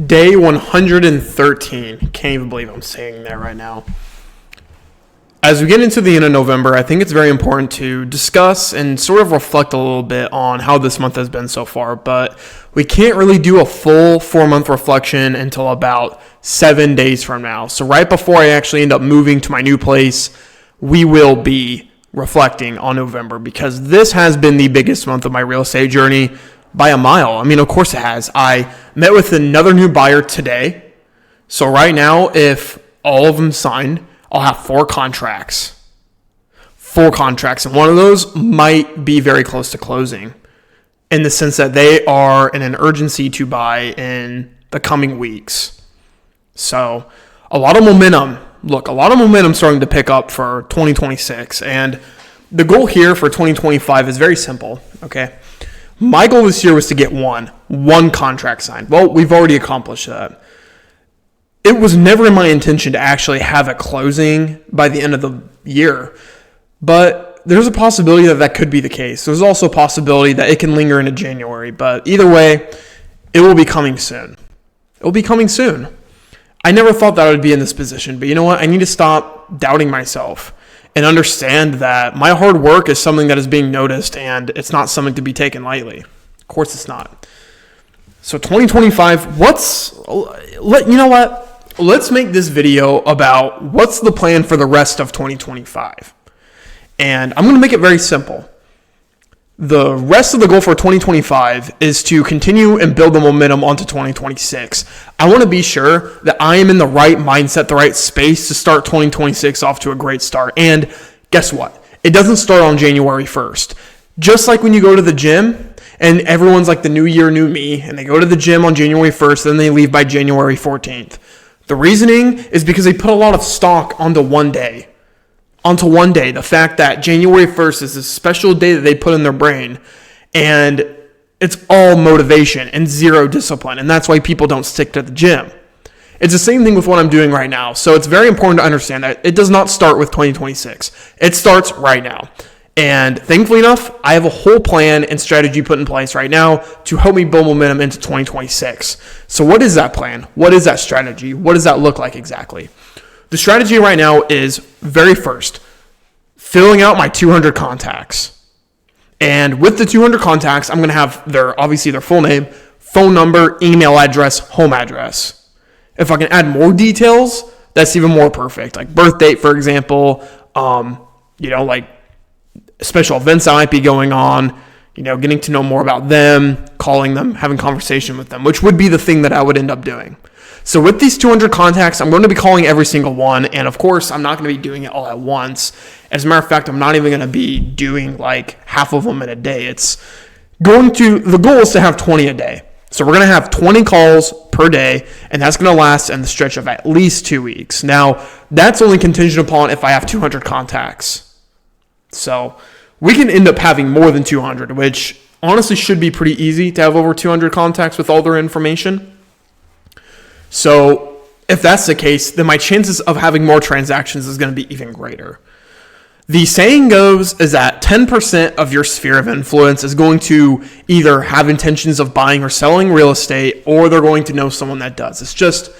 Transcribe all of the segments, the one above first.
Day 113. Can't even believe I'm saying that right now. As we get into the end of November, I think it's very important to discuss and sort of reflect a little bit on how this month has been so far. But we can't really do a full 4-month reflection until about 7 days from now. So right before I actually end up moving to my new place, we will be reflecting on November because this has been the biggest month of my real estate journey by a mile. I mean, of course it has. I met with another new buyer today. So right now, if all of them signed, I'll have 4 contracts. 4 contracts. And one of those might be very close to closing in the sense that they are in an urgency to buy in the coming weeks. So a lot of momentum. Look, a lot of momentum starting to pick up for 2026. And the goal here for 2025 is very simple, okay? My goal this year was to get one contract signed. Well, we've already accomplished that. It was never in my intention to actually have a closing by the end of the year, but there's a possibility that that could be the case. There's also a possibility that it can linger into January, but either way, it will be coming soon. It will be coming soon. I never thought that I would be in this position, but you know what? I need to stop doubting myself and understand that my hard work is something that is being noticed and it's not something to be taken lightly. Of course it's not. So 2025, you know what? Let's make this video about what's the plan for the rest of 2025. And I'm going to make it very simple. The rest of the goal for 2025 is to continue and build the momentum onto 2026. I want to be sure that I am in the right mindset, the right space to start 2026 off to a great start. And guess what? It doesn't start on January 1st. Just like when you go to the gym and everyone's like the new year, new me, and they go to the gym on January 1st, then they leave by January 14th. The reasoning is because they put a lot of stock onto one day. The fact that January 1st is a special day that they put in their brain, and it's all motivation and zero discipline, and that's why people don't stick to the gym. It's the same thing with what I'm doing right now, so it's very important to understand that it does not start with 2026. It starts right now, and thankfully enough, I have a whole plan and strategy put in place right now to help me build momentum into 2026. So what is that plan? What is that strategy? What does that look like exactly? The strategy right now is, very first, filling out my 200 contacts. And with the 200 contacts, I'm going to have their full name, phone number, email address, home address. If I can add more details, that's even more perfect. Like birth date, for example, like special events that might be going on, getting to know more about them, calling them, having conversation with them, which would be the thing that I would end up doing. So with these 200 contacts, I'm going to be calling every single one. And of course, I'm not going to be doing it all at once. As a matter of fact, I'm not even going to be doing like half of them in a day. The goal is to have 20 a day. So we're going to have 20 calls per day, and that's going to last in the stretch of at least 2 weeks. Now, that's only contingent upon if I have 200 contacts. So we can end up having more than 200, which honestly should be pretty easy to have over 200 contacts with all their information. So if that's the case, then my chances of having more transactions is going to be even greater. The saying goes is that 10% of your sphere of influence is going to either have intentions of buying or selling real estate, or they're going to know someone that does. It's just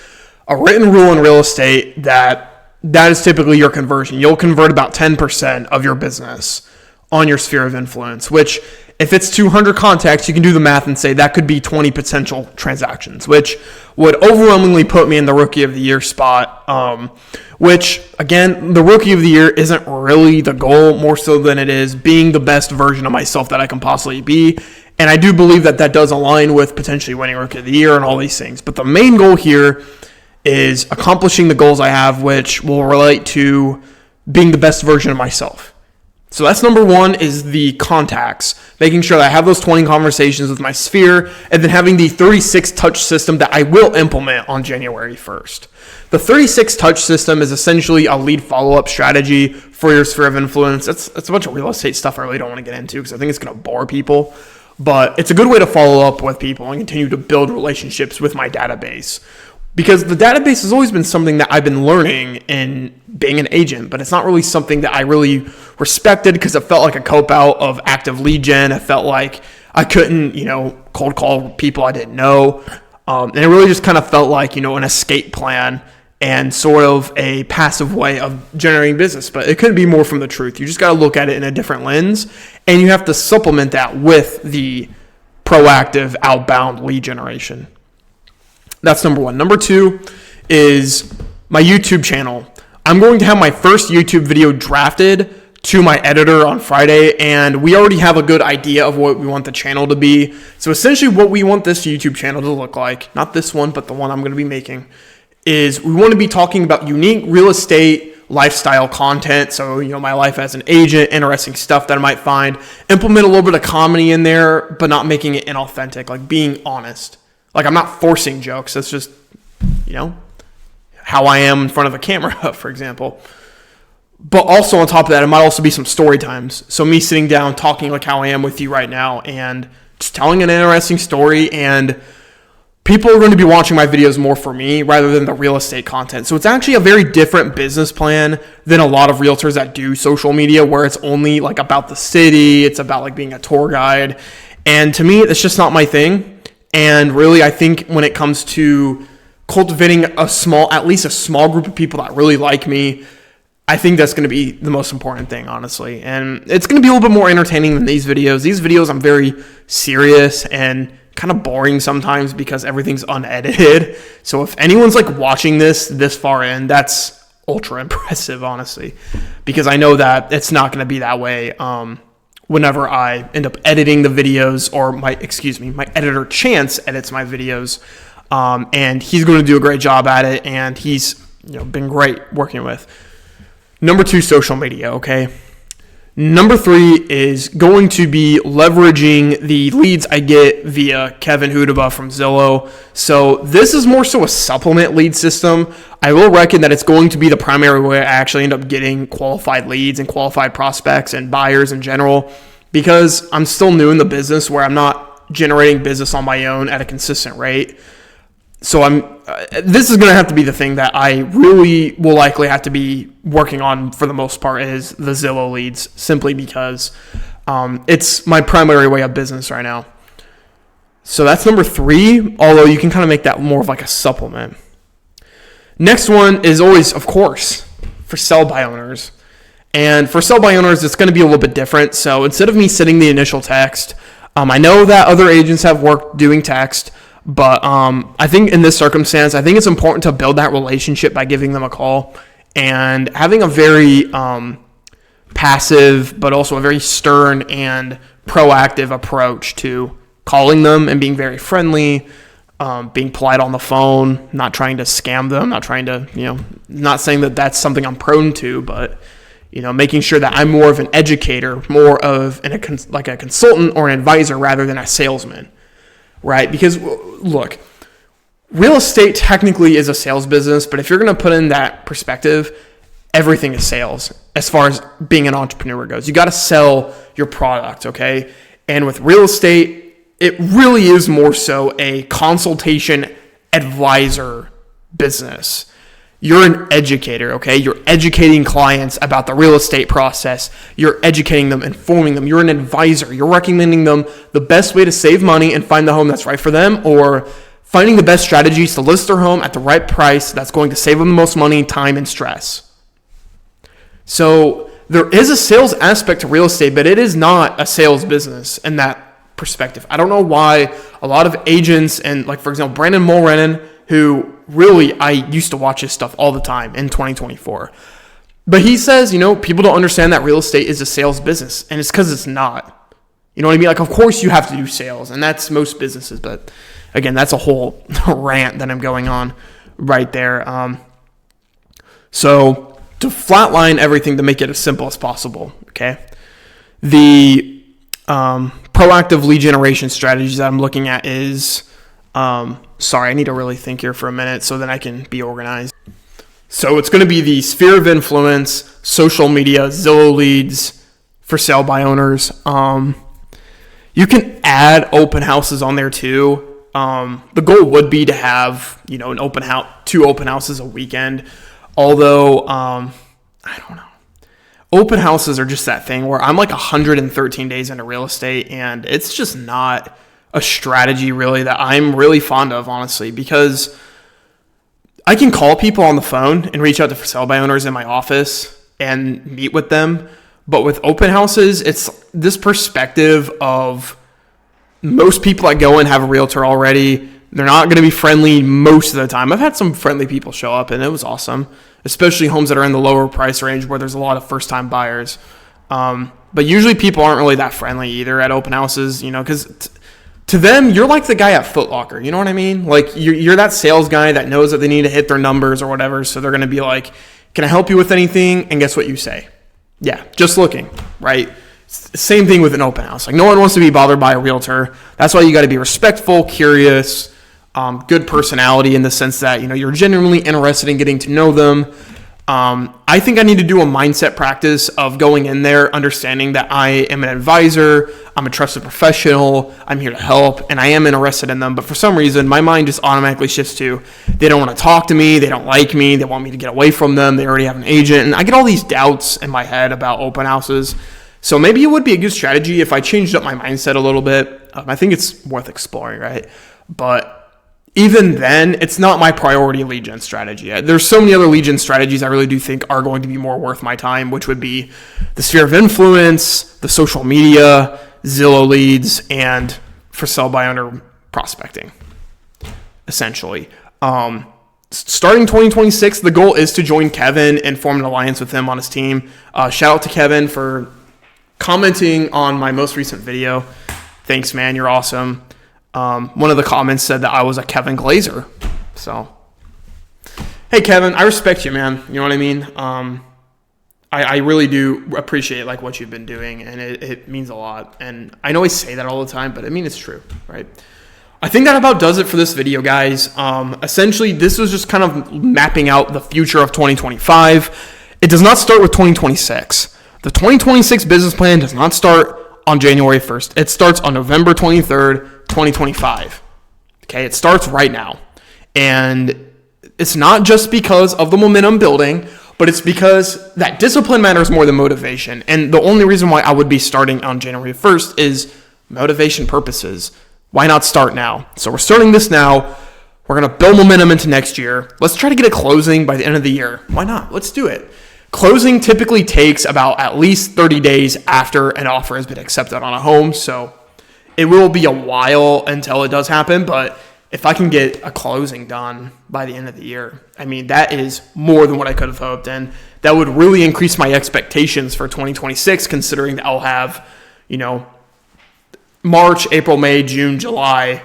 a written rule in real estate that is typically your conversion. You'll convert about 10% of your business on your sphere of influence, which if it's 200 contacts, you can do the math and say that could be 20 potential transactions, which would overwhelmingly put me in the Rookie of the Year spot, which, again, the Rookie of the Year isn't really the goal, more so than it is being the best version of myself that I can possibly be. And I do believe that that does align with potentially winning Rookie of the Year and all these things. But the main goal here is accomplishing the goals I have, which will relate to being the best version of myself. So that's number one, is the contacts, making sure that I have those 20 conversations with my sphere, and then having the 36 touch system that I will implement on January 1st. The 36 touch system is essentially a lead follow-up strategy for your sphere of influence. It's a bunch of real estate stuff I really don't want to get into because I think it's going to bore people, but it's a good way to follow up with people and continue to build relationships with my database. Because the database has always been something that I've been learning in being an agent, but it's not really something that I really respected because it felt like a cop-out of active lead gen. It felt like I couldn't, cold call people I didn't know. And it really just kind of felt like, an escape plan and sort of a passive way of generating business. But it couldn't be more from the truth. You just got to look at it in a different lens, and you have to supplement that with the proactive outbound lead generation. That's number one. Number two is my YouTube channel. I'm going to have my first YouTube video drafted to my editor on Friday, and we already have a good idea of what we want the channel to be. So essentially what we want this YouTube channel to look like, not this one, but the one I'm going to be making, is we want to be talking about unique real estate lifestyle content. So, my life as an agent, interesting stuff that I might find, implement a little bit of comedy in there, but not making it inauthentic, like being honest. Like I'm not forcing jokes. That's just, how I am in front of a camera, for example. But also on top of that, it might also be some story times. So me sitting down, talking like how I am with you right now, and just telling an interesting story, and people are going to be watching my videos more for me rather than the real estate content. So it's actually a very different business plan than a lot of realtors that do social media, where it's only like about the city. It's about like being a tour guide. And to me, it's just not my thing. And really, I think when it comes to cultivating at least a small group of people that really like me, I think that's going to be the most important thing, honestly. And it's going to be a little bit more entertaining than these videos. These videos, I'm very serious and kind of boring sometimes because everything's unedited. So if anyone's like watching this far in, that's ultra impressive, honestly, because I know that it's not going to be that way whenever I end up editing the videos, or my editor Chance edits my videos, and he's going to do a great job at it, and he's been great working with. Number two, social media, okay? Number three is going to be leveraging the leads I get via Kevin Hudaba from Zillow. So this is more so a supplement lead system. I will reckon that it's going to be the primary way I actually end up getting qualified leads and qualified prospects and buyers in general, because I'm still new in the business where I'm not generating business on my own at a consistent rate. So this is going to have to be the thing that I really will likely have to be working on for the most part, is the Zillow leads, simply because it's my primary way of business right now. So that's number three, although you can kind of make that more of like a supplement. Next one is always, of course, for sell-by owners. And for sell-by owners, it's going to be a little bit different. So instead of me sending the initial text, I know that other agents have worked doing text, but I think in this circumstance, I think it's important to build that relationship by giving them a call and having a very passive, but also a very stern and proactive approach to calling them and being very friendly, being polite on the phone, not trying to scam them, not trying to, not saying that that's something I'm prone to, but, making sure that I'm more of an educator, more of like a consultant or an advisor rather than a salesman. Right? Because look, real estate technically is a sales business, but if you're going to put in that perspective, everything is sales as far as being an entrepreneur goes. You got to sell your product, okay? And with real estate, it really is more so a consultation advisor business. You're an educator, okay? You're educating clients about the real estate process. You're educating them, informing them. You're an advisor. You're recommending them the best way to save money and find the home that's right for them, or finding the best strategies to list their home at the right price that's going to save them the most money, time, and stress. So there is a sales aspect to real estate, but it is not a sales business in that perspective. I don't know why a lot of agents, and like, for example, Brandon Mulrennan, who really, I used to watch his stuff all the time in 2024. But he says, people don't understand that real estate is a sales business, and it's because it's not. You know what I mean? Like, of course you have to do sales, and that's most businesses. But again, that's a whole rant that I'm going on right there. So to flatline everything to make it as simple as possible, okay? The proactive lead generation strategies that I'm looking at is... I need to really think here for a minute so then I can be organized. So it's going to be the sphere of influence, social media, Zillow leads for sale by owners. You can add open houses on there too. The goal would be to have, an open house, 2 open houses a weekend. Although, I don't know. Open houses are just that thing where I'm like 113 days into real estate, and it's just not a strategy really that I'm really fond of, honestly, because I can call people on the phone and reach out to for sale by owners in my office and meet with them. But with open houses, it's this perspective of most people that go in have a realtor already. They're not going to be friendly most of the time. I've had some friendly people show up, and it was awesome, especially homes that are in the lower price range where there's a lot of first-time buyers. But usually people aren't really that friendly either at open houses, because to them, you're like the guy at Foot Locker. You know what I mean? Like, you're that sales guy that knows that they need to hit their numbers or whatever, so they're going to be like, can I help you with anything? And guess what you say? Yeah, just looking, right? Same thing with an open house. Like, no one wants to be bothered by a realtor. That's why you got to be respectful, curious, good personality in the sense that, you're genuinely interested in getting to know them. I think I need to do a mindset practice of going in there, understanding that I am an advisor, I'm a trusted professional, I'm here to help, and I am interested in them. But for some reason, my mind just automatically shifts to, they don't want to talk to me, they don't like me, they want me to get away from them, they already have an agent. And I get all these doubts in my head about open houses. So maybe it would be a good strategy if I changed up my mindset a little bit. I think it's worth exploring, right? But even then, it's not my priority lead gen strategy. There's so many other lead gen strategies I really do think are going to be more worth my time, which would be the sphere of influence, the social media, Zillow leads, and for sale by owner prospecting, essentially. Starting 2026, the goal is to join Kevin and form an alliance with him on his team. Shout out to Kevin for commenting on my most recent video. Thanks, man. You're awesome. One of the comments said that I was a Kevin Glazer. So, hey, Kevin, I respect you, man. You know what I mean? I really do appreciate what you've been doing, and it means a lot. And I know I say that all the time, but I mean, it's true, right? I think that about does it for this video, guys. Essentially, this was just kind of mapping out the future of 2025. It does not start with 2026. The 2026 business plan does not start on January 1st. It starts on November 23rd, 2025. Okay, it starts right now. And it's not just because of the momentum building, but it's because that discipline matters more than motivation. And the only reason why I would be starting on January 1st is motivation purposes. Why not start now? So we're starting this now. We're going to build momentum into next year. Let's try to get a closing by the end of the year. Why not? Let's do it. Closing typically takes about at least 30 days after an offer has been accepted on a home. So it will be a while until it does happen, but if I can get a closing done by the end of the year, I mean, that is more than what I could have hoped, and that would really increase my expectations for 2026, considering that I'll have, March, April, May, June, July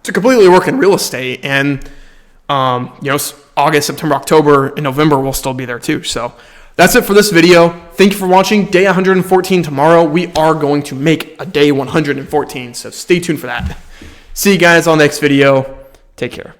to completely work in real estate, and August, September, October, and November will still be there too. So that's it for this video. Thank you for watching. Day 114 tomorrow. We are going to make a day 114, so stay tuned for that. See you guys on the next video. Take care.